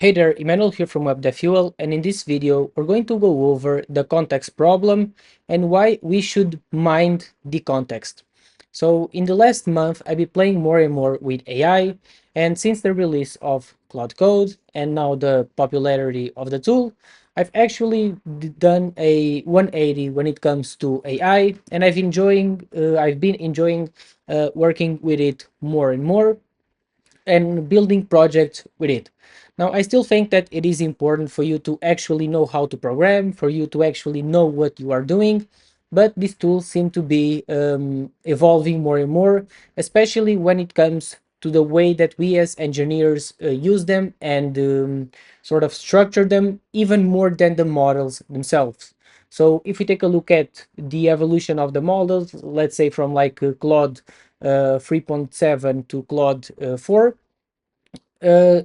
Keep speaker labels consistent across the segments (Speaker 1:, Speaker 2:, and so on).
Speaker 1: Hey there, Emmanuel here from WebDevFuel, and in this video, we're going to go over the context problem and why we should mind the context. So in the last month, I've been playing more and more with AI, and since the release of Claude Code and now the popularity of the tool, I've actually done a 180 when it comes to AI, and I've been enjoying working with it more and more and building projects with it. Now, I still think that it is important for you to actually know how to program, for you to actually know what you are doing, but these tools seem to be evolving more and more, especially when it comes to the way that we as engineers use them and sort of structure them even more than the models themselves. So if we take a look at the evolution of the models, let's say from like Claude 3.7 to Claude 4,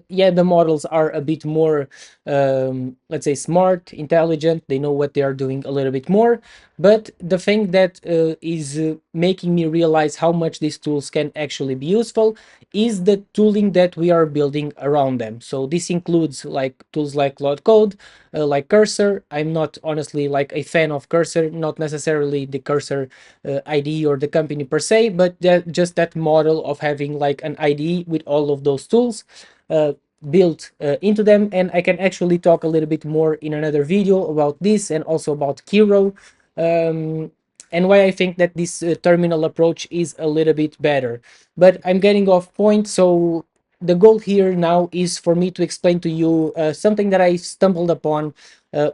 Speaker 1: yeah, the models are a bit more, let's say, smart, intelligent. They know what they are doing a little bit more. But the thing that is making me realize how much these tools can actually be useful is the tooling that we are building around them. So this includes like tools like Claude Code, like Cursor. I'm not honestly like a fan of Cursor, not necessarily the Cursor IDE or the company per se, but just that model of having like an IDE with all of those tools uh, built into them. And I can actually talk a little bit more in another video about this and also about Kiro, and why I think that this terminal approach is a little bit better. But I'm getting off point, so the goal here now is for me to explain to you something that I stumbled upon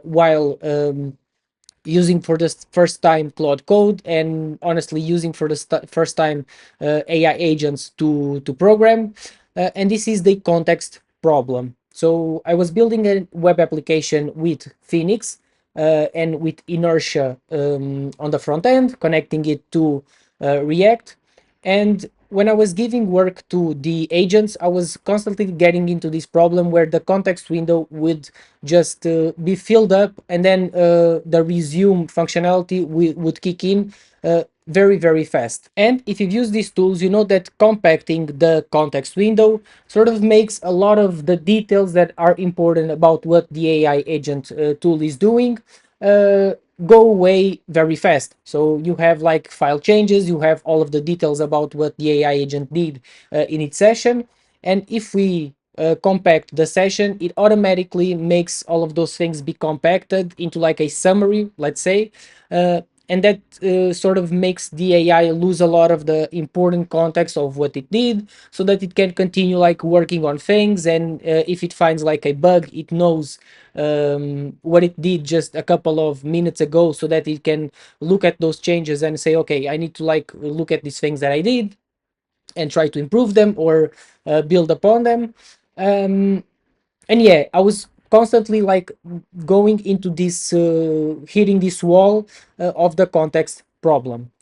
Speaker 1: while using for the first time Claude Code, and honestly using for the first time AI agents to program, and this is the context problem. So I was building a web application with Phoenix and with Inertia on the front end, connecting it to React. And when I was giving work to the agents, I was constantly getting into this problem where the context window would just be filled up, and then the resume functionality would kick in very, very fast. And if you've used these tools, you know that compacting the context window sort of makes a lot of the details that are important about what the AI agent tool is doing uh, go away very fast. So you have like file changes, you have all of the details about what the AI agent did in its session. And if we compact the session, it automatically makes all of those things be compacted into like a summary, let's say. And that sort of makes the AI lose a lot of the important context of what it did, so that it can continue like working on things. And if it finds like a bug, it knows what it did just a couple of minutes ago, so that it can look at those changes and say, okay, I need to like look at these things that I did and try to improve them or build upon them. um, and yeah, I was constantly like going into this hitting this wall of the context problem.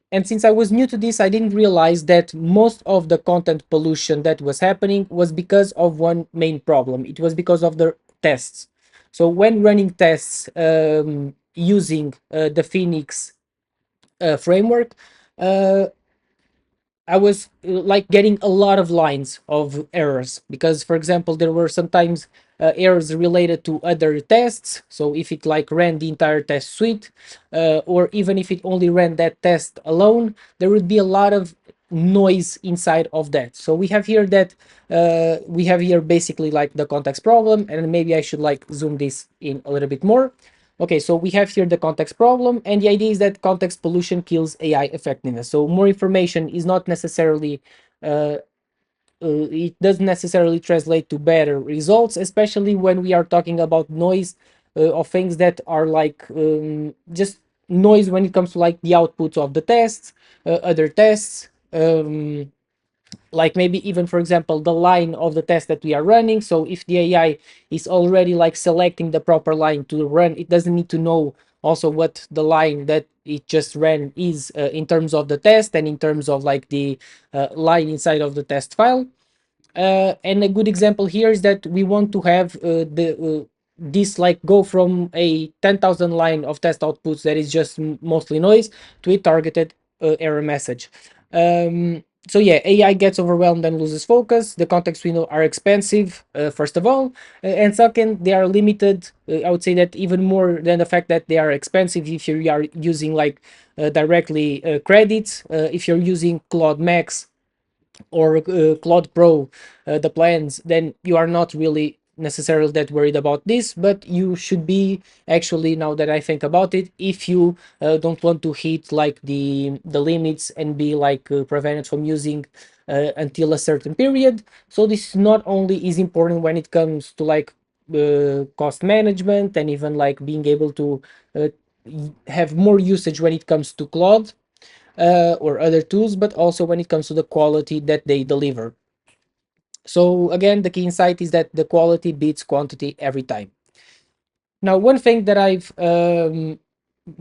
Speaker 1: And since I was new to this, I didn't realize that most of the content pollution that was happening was because of one main problem. It was because of the tests. So when running tests using the Phoenix framework, uh, I was like getting a lot of lines of errors because, for example, there were sometimes errors related to other tests. So if it like ran the entire test suite, or even if it only ran that test alone, there would be a lot of noise inside of that. So we have here basically like the context problem, and maybe I should like zoom this in a little bit more. Okay, so we have here the context problem, and the idea is that context pollution kills AI effectiveness. So more information is not necessarily, it doesn't necessarily translate to better results, especially when we are talking about noise of things that are like just noise when it comes to like the outputs of the tests, other tests. Like maybe even, for example, the line of the test that we are running. So if the AI is already like selecting the proper line to run, it doesn't need to know also what the line that it just ran is in terms of the test and in terms of like the line inside of the test file. And a good example here is that we want to have the this like go from a 10,000 line of test outputs that is just mostly noise to a targeted error message. So yeah, AI gets overwhelmed and loses focus. The context window are expensive, first of all, and second, they are limited. I would say that even more than the fact that they are expensive. If you are using like directly credits, if you're using Claude Max or Claude Pro, the plans, then you are not really necessarily that worried about this. But you should be actually, now that I think about it, if you don't want to hit like the limits and be like prevented from using until a certain period. So this not only is important when it comes to like cost management and even like being able to have more usage when it comes to Claude or other tools, but also when it comes to the quality that they deliver. So again, the key insight is that the quality beats quantity every time. Now, one thing that I've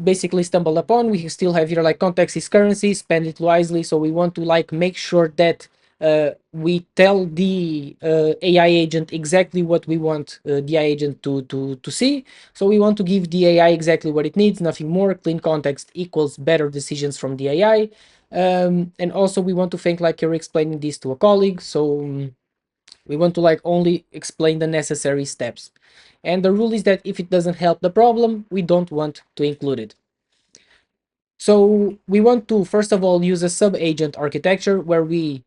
Speaker 1: basically stumbled upon, we still have here like context is currency, spend it wisely. So we want to like make sure that we tell the AI agent exactly what we want the AI agent to see. So we want to give the AI exactly what it needs, nothing more. Clean context equals better decisions from the AI. And also we want to think like you're explaining this to a colleague. So we want to like only explain the necessary steps. And the rule is that if it doesn't help the problem, we don't want to include it. So we want to, first of all, use a sub-agent architecture where we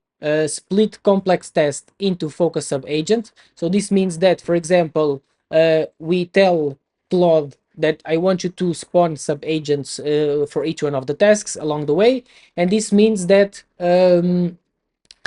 Speaker 1: split complex tests into focus sub-agents. So this means that, for example, we tell Claude that I want you to spawn sub-agents for each one of the tasks along the way. And this means that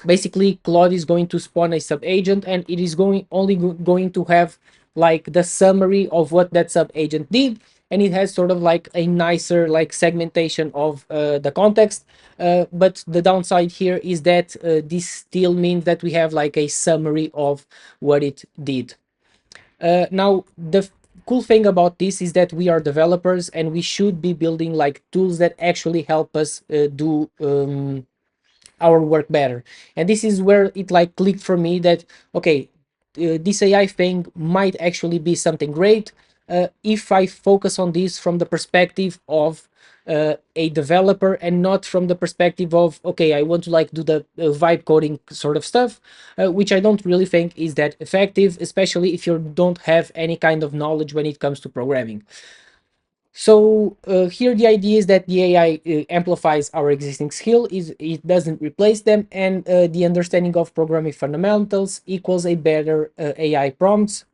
Speaker 1: basically Claude is going to spawn a sub agent, and it is going to have like the summary of what that sub agent did, and it has sort of like a nicer like segmentation of the context. But the downside here is that this still means that we have like a summary of what it did. Now the cool thing about this is that we are developers and we should be building like tools that actually help us do our work better. And this is where it like clicked for me that okay, this AI thing might actually be something great if I focus on this from the perspective of a developer and not from the perspective of okay, I want to like do the vibe coding sort of stuff, which I don't really think is that effective, especially if you don't have any kind of knowledge when it comes to programming. So here the idea is that the AI amplifies our existing skill, is it doesn't replace them, and the understanding of programming fundamentals equals a better AI prompts,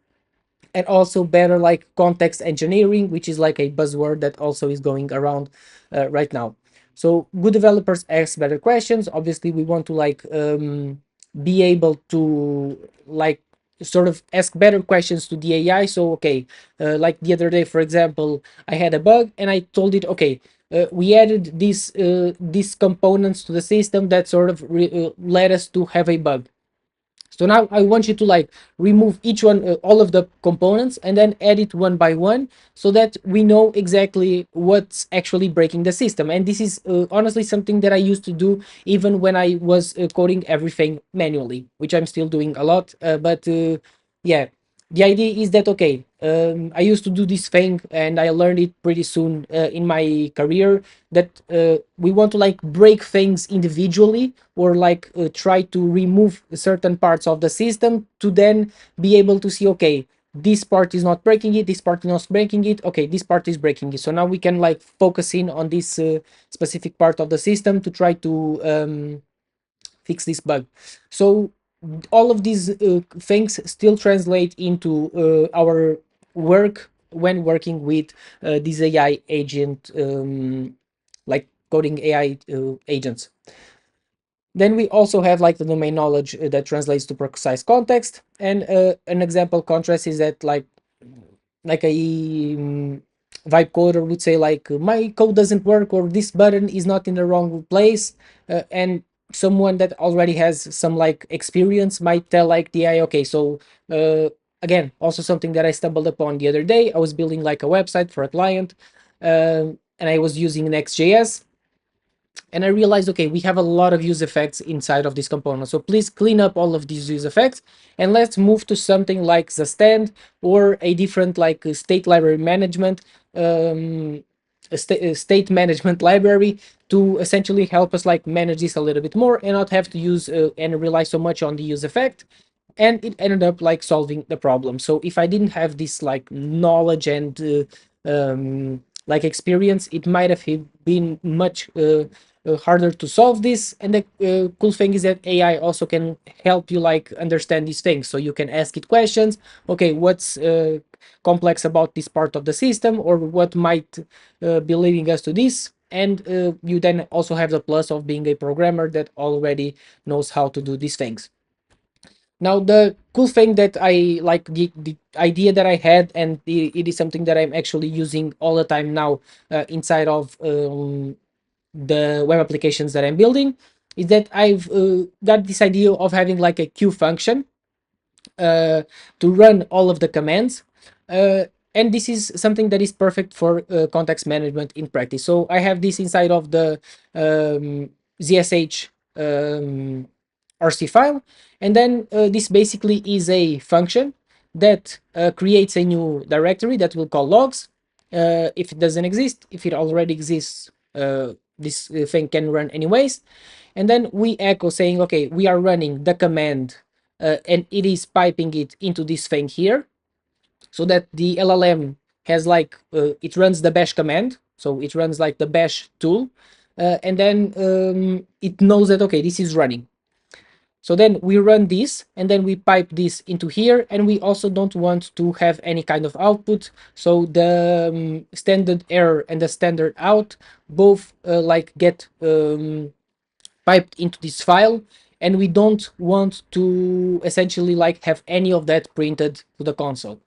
Speaker 1: and also better like context engineering, which is like a buzzword that also is going around right now. So good developers ask better questions. Obviously we want to like be able to like sort of ask better questions to the AI. So okay, like the other day, for example, I had a bug and I told it, okay, we added these components to the system that sort of led us to have a bug. So now I want you to like remove each one, all of the components, and then add it one by one so that we know exactly what's actually breaking the system. And this is honestly something that I used to do even when I was coding everything manually, which I'm still doing a lot. But yeah, the idea is that okay, I used to do this thing and I learned it pretty soon in my career that we want to like break things individually or like try to remove certain parts of the system to then be able to see okay, this part is not breaking it, this part is not breaking it, okay, this part is breaking it. So now we can like focus in on this specific part of the system to try to fix this bug. So all of these things still translate into our work when working with these AI agent, like coding AI agents. Then we also have like the domain knowledge that translates to precise context. And an example contrast is that like a vibe coder would say like my code doesn't work or this button is not in the wrong place, and someone that already has some like experience might tell like the AI, okay, so again, also something that I stumbled upon the other day. I was building like a website for a client, and I was using Next.js, and I realized, okay, we have a lot of use effects inside of this component. So please clean up all of these use effects and let's move to something like the stand or a different like state library management. a state management library to essentially help us like manage this a little bit more and not have to use and rely so much on the use effect. And it ended up like solving the problem. So if I didn't have this like knowledge and like experience, it might have been much harder to solve this. And the cool thing is that AI also can help you like understand these things. So you can ask it questions. Okay, what's complex about this part of the system, or what might be leading us to this? And you then also have the plus of being a programmer that already knows how to do these things. Now, the cool thing that I like, the idea that I had, and it is something that I'm actually using all the time now inside of the web applications that I'm building, is that I've got this idea of having like a queue function uh, to run all of the commands. Uh, and this is something that is perfect for context management in practice. So I have this inside of the ZSH RC file, and then this basically is a function that creates a new directory that we'll call logs. If it doesn't exist, if it already exists, this thing can run anyways. And then we echo saying, okay, we are running the command and it is piping it into this thing here, so that the LLM has like it runs the bash command, so it runs like the bash tool, and then it knows that okay, this is running. So then we run this and then we pipe this into here, and we also don't want to have any kind of output. So the standard error and the standard out both like get piped into this file, and we don't want to essentially like have any of that printed to the console.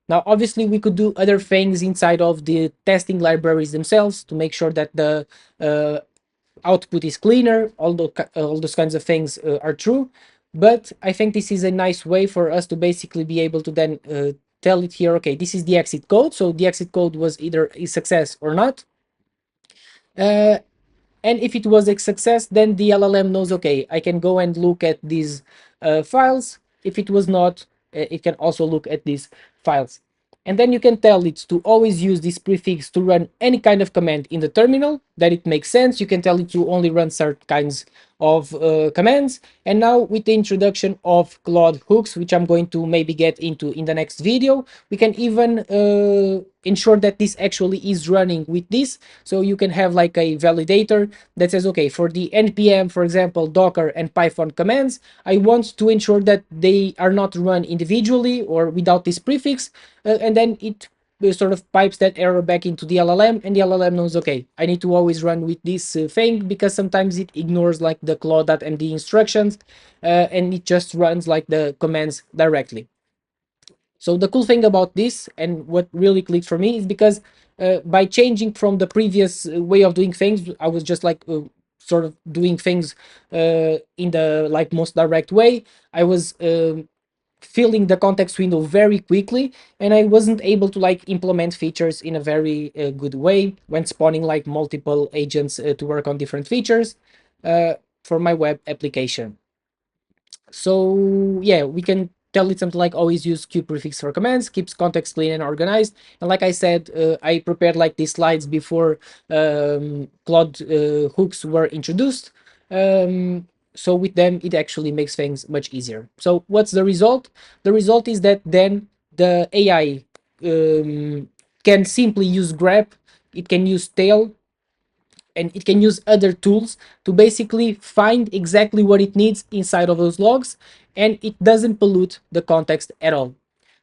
Speaker 1: Now obviously we could do other things inside of the testing libraries themselves to make sure that the output is cleaner, all those kinds of things are true. But I think this is a nice way for us to basically be able to then tell it here, okay, this is the exit code, so the exit code was either a success or not. uh, and if it was a success, then the LLM knows, okay, I can go and look at these files. If it was not, it can also look at these files. And then you can tell it to always use this prefix to run any kind of command in the terminal, that it makes sense. You can tell it to only run certain kinds of commands. And now with the introduction of Claude hooks, which I'm going to maybe get into in the next video, we can even ensure that this actually is running with this. So you can have like a validator that says, okay, for the npm, for example, docker and python commands, I want to ensure that they are not run individually or without this prefix. And then it sort of pipes that error back into the LLM, and the LLM knows, okay, I need to always run with this thing, because sometimes it ignores like the claude.md instructions and it just runs like the commands directly. So the cool thing about this, and what really clicked for me, is because by changing from the previous way of doing things, I was just like sort of doing things in the like most direct way. I was filling the context window very quickly, and I wasn't able to like implement features in a very good way when spawning like multiple agents to work on different features uh, for my web application. So yeah, we can tell it something like always use q prefix for commands, keeps context clean and organized. And like I said, I prepared like these slides before Claude hooks were introduced. So with them, it actually makes things much easier. So what's the result? The result is that then the AI can simply use grep, it can use tail, and it can use other tools to basically find exactly what it needs inside of those logs, and it doesn't pollute the context at all.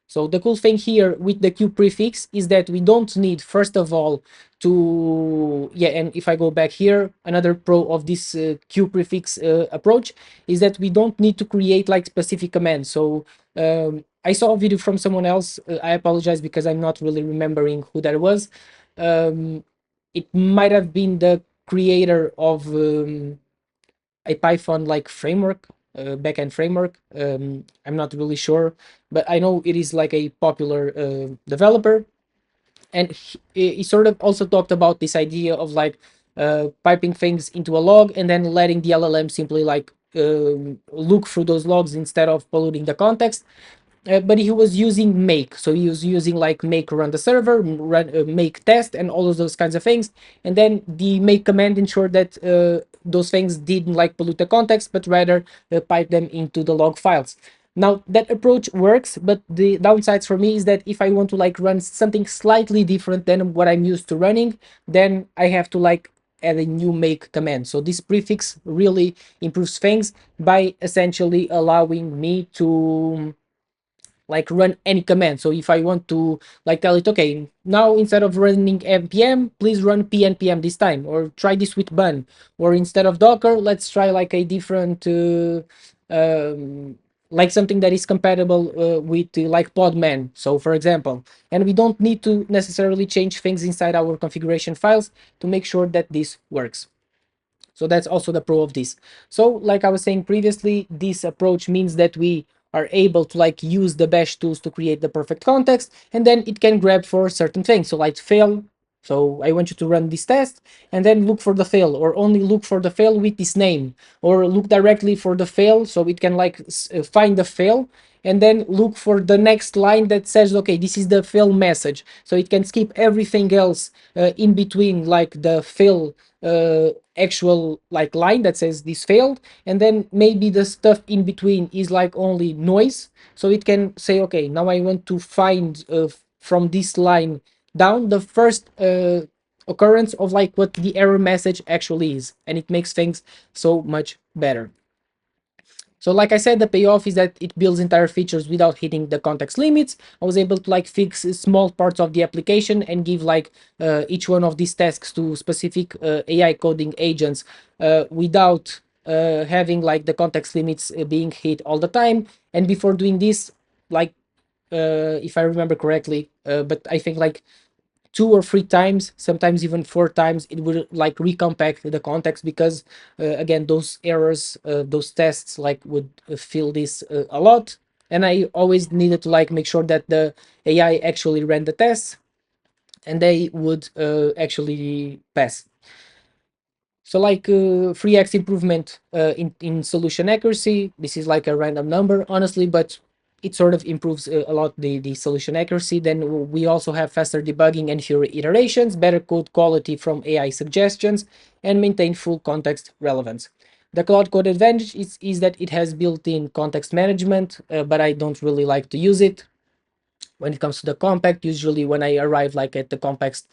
Speaker 1: So the cool thing here with the q prefix is that we don't need, first of all, to, yeah, and if I go back here, another pro of this q prefix approach is that we don't need to create like specific commands. So I saw a video from someone else, I apologize because I'm not really remembering who that was. um, it might have been the creator of a Python like framework, backend framework. I'm not really sure, but I know it is like a popular developer, and he sort of also talked about this idea of like piping things into a log and then letting the LLM simply like look through those logs instead of polluting the context. but he was using make. So he was using like make run the server, run make test, and all of those kinds of things. And then the make command ensured that those things didn't like pollute the context, but rather pipe them into the log files. Now that approach works, but the downsides for me is that if I want to like run something slightly different than what I'm used to running, then I have to like add a new make command. So this prefix really improves things by essentially allowing me to like run any command. So if I want to like tell it, okay, now instead of running npm, please run pnpm this time, or try this with bun, or instead of docker, let's try like a different like something that is compatible with like podman, so for example. And we don't need to necessarily change things inside our configuration files to make sure that this works. So that's also the pro of this. So like I was saying previously, this approach means that we are able to like use the bash tools to create the perfect context, and then it can grab for certain things. So like fail. So I want you to run this test and then look for the fail, or only look for the fail with this name, or look directly for the fail so it can like find the fail, and then look for the next line that says, okay, this is the fail message. So it can skip everything else in between, like the fail actual like line that says this failed, and then maybe the stuff in between is like only noise. So it can say, okay, now I want to find from this line down the first occurrence of like what the error message actually is, and it makes things so much better. So like I said, the payoff is that it builds entire features without hitting the context limits. I was able to like fix small parts of the application and give like each one of these tasks to specific AI coding agents without having like the context limits being hit all the time. And before doing this, like if I remember correctly, but I think like 2 or 3 times, sometimes even 4 times, it would like recompact the context, because again, those errors, those tests like would fill this a lot. And I always needed to like make sure that the AI actually ran the tests and they would actually pass. So like 3x improvement in solution accuracy. This is like a random number, honestly, but it sort of improves a lot the solution accuracy. Then we also have faster debugging and fewer iterations, better code quality from AI suggestions, and maintain full context relevance. The Claude Code advantage is that it has built-in context management, but I don't really like to use it. When it comes to the compact, usually when I arrive like at the compact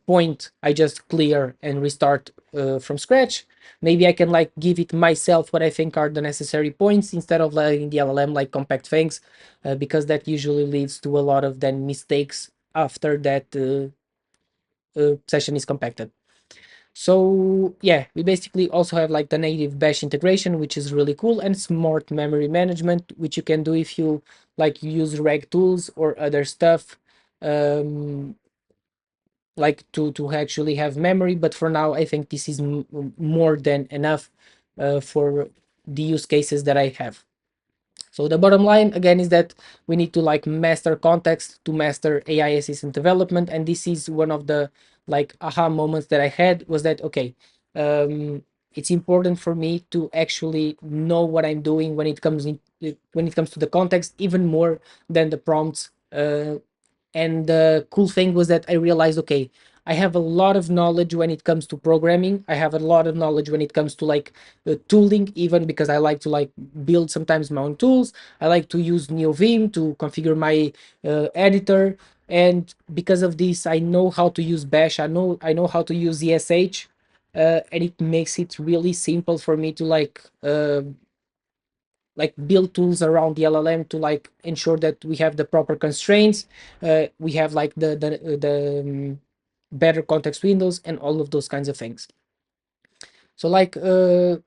Speaker 1: point, I just clear and restart from scratch. Maybe I can like give it myself what I think are the necessary points, instead of letting the LLM like compact things, because that usually leads to a lot of then mistakes after that session is compacted. So yeah, we basically also have like the native bash integration, which is really cool, and smart memory management, which you can do if you like use reg tools or other stuff, um, like to actually have memory. But for now, I think this is more than enough for the use cases that I have. So the bottom line again is that we need to like master context to master AI assistant development. And this is one of the like aha moments that I had, was that, okay, it's important for me to actually know what I'm doing when it comes to the context, even more than the prompts. And the cool thing was that I realized, okay, I have a lot of knowledge when it comes to programming. I have a lot of knowledge when it comes to like tooling, even because I like to like build sometimes my own tools. I like to use NeoVim to configure my editor. And because of this, I know how to use Bash. I know how to use ESH. And it makes it really simple for me to like build tools around the LLM to like ensure that we have the proper constraints, we have like the better context windows, and all of those kinds of things. So like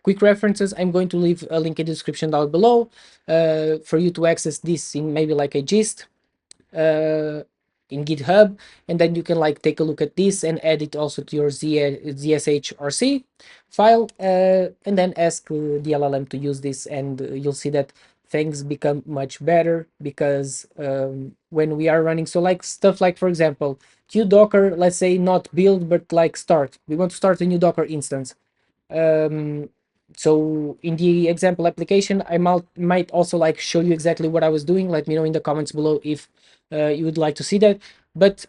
Speaker 1: quick references, I'm going to leave a link in the description down below for you to access this in maybe like a gist uh, in GitHub, and then you can like take a look at this and add it also to your ZSHRC file, and then ask the LLM to use this, and you'll see that things become much better, because when we are running, so like stuff like, for example, Docker, let's say not build but like start, we want to start a new Docker instance. um, So in the example application, I might also like show you exactly what I was doing. Let me know in the comments below if you would like to see that. But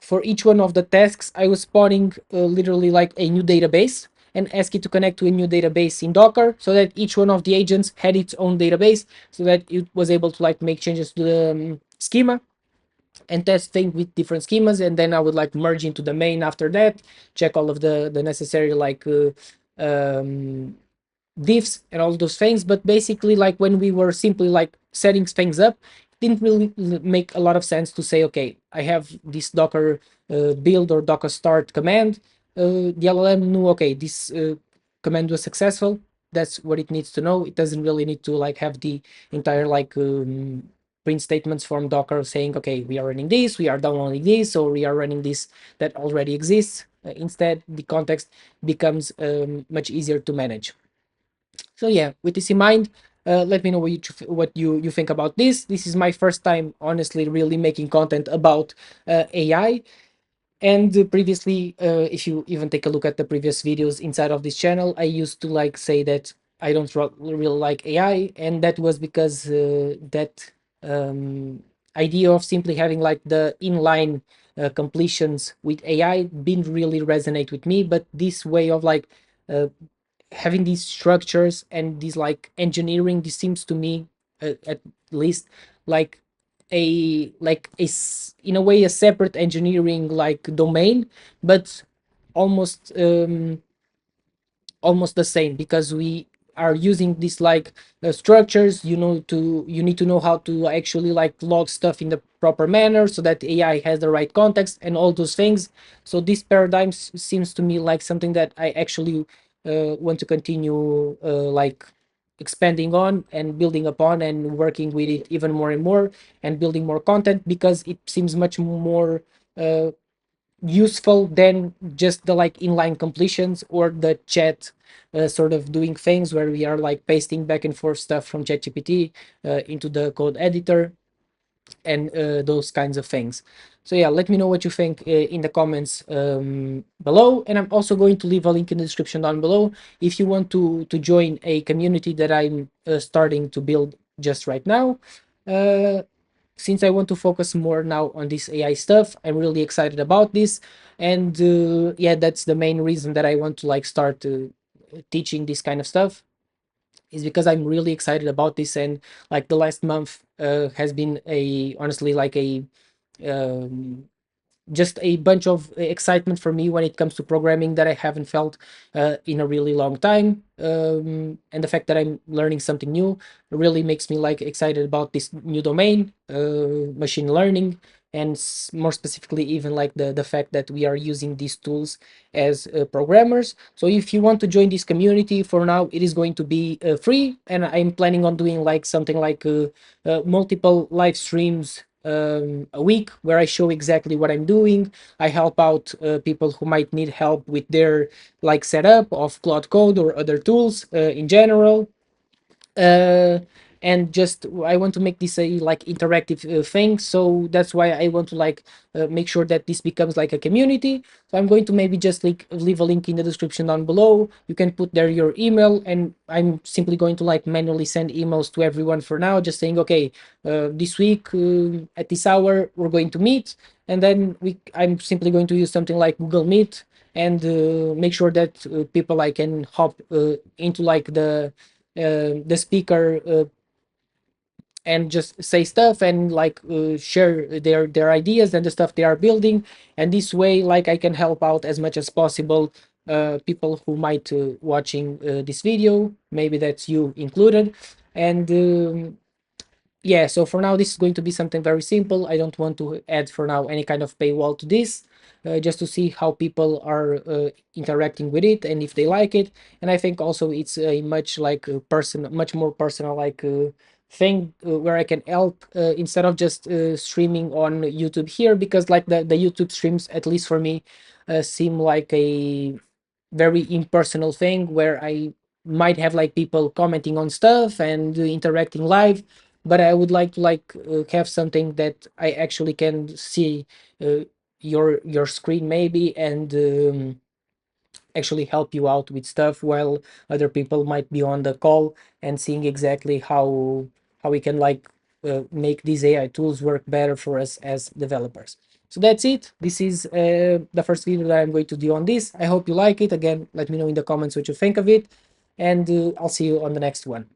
Speaker 1: for each one of the tasks, I was spawning literally like a new database and ask it to connect to a new database in Docker, so that each one of the agents had its own database, so that it was able to like make changes to the schema and test things with different schemas. And then I would like merge into the main after that, check all of the necessary like um, diffs and all those things. But basically, like when we were simply like setting things up, it didn't really make a lot of sense to say, okay, I have this Docker build or Docker start command. The LLM knew, okay, this command was successful. That's what it needs to know. It doesn't really need to like have the entire like print statements from Docker saying, okay, we are running this, we are downloading this, or we are running this that already exists. Instead, the context becomes much easier to manage. So yeah, with this in mind, let me know what you think about this. This is my first time, honestly, really making content about AI. And previously, if you even take a look at the previous videos inside of this channel, I used to like say that I don't really like AI, and that was because that idea of simply having like the inline completions with AI didn't really resonate with me. But this way of like uh, having these structures and these like engineering, this seems to me at least like in a way a separate engineering like domain, but almost almost the same, because we are using these like structures, you need to know how to actually like log stuff in the proper manner so that AI has the right context and all those things. So this paradigm seems to me like something that I actually want to continue like expanding on and building upon and working with it even more and more, and building more content, because it seems much more uh, useful than just the like inline completions or the chat sort of doing things where we are like pasting back and forth stuff from ChatGPT into the code editor and those kinds of things. So yeah, let me know what you think in the comments below, and I'm also going to leave a link in the description down below if you want to join a community that I'm starting to build just right now. Uh, since I want to focus more now on this AI stuff, I'm really excited about this. And yeah, that's the main reason that I want to like start teaching this kind of stuff, is because I'm really excited about this. And like the last month has been a honestly like a um, just a bunch of excitement for me when it comes to programming that I haven't felt in a really long time. And the fact that I'm learning something new really makes me like excited about this new domain, machine learning, and more specifically, even like the fact that we are using these tools as programmers. So if you want to join this community, for now it is going to be free, and I'm planning on doing like something like multiple live streams a week, where I show exactly what I'm doing. I help out people who might need help with their like setup of Claude Code or other tools in general. uh, and just I want to make this a like interactive thing, so that's why I want to like make sure that this becomes like a community. So I'm going to maybe just like leave a link in the description down below. You can put there your email, and I'm simply going to like manually send emails to everyone for now, just saying, okay, this week at this hour we're going to meet. And then I'm simply going to use something like Google Meet, and make sure that people I can hop into like the speaker and just say stuff and like share their ideas and the stuff they are building. And this way, like, I can help out as much as possible people who might watching this video, maybe that's you included. And yeah, so for now this is going to be something very simple. I don't want to add for now any kind of paywall to this, just to see how people are interacting with it and if they like it. And I think also it's a much like much more personal like thing where I can help instead of just streaming on YouTube here, because like the YouTube streams, at least for me, seem like a very impersonal thing where I might have like people commenting on stuff and interacting live. But I would like to like have something that I actually can see uh, your screen maybe, and actually help you out with stuff while other people might be on the call and seeing exactly how we can like make these AI tools work better for us as developers. So that's it. This is the first video that I'm going to do on this. I hope you like it. Again, let me know in the comments what you think of it, and I'll see you on the next one.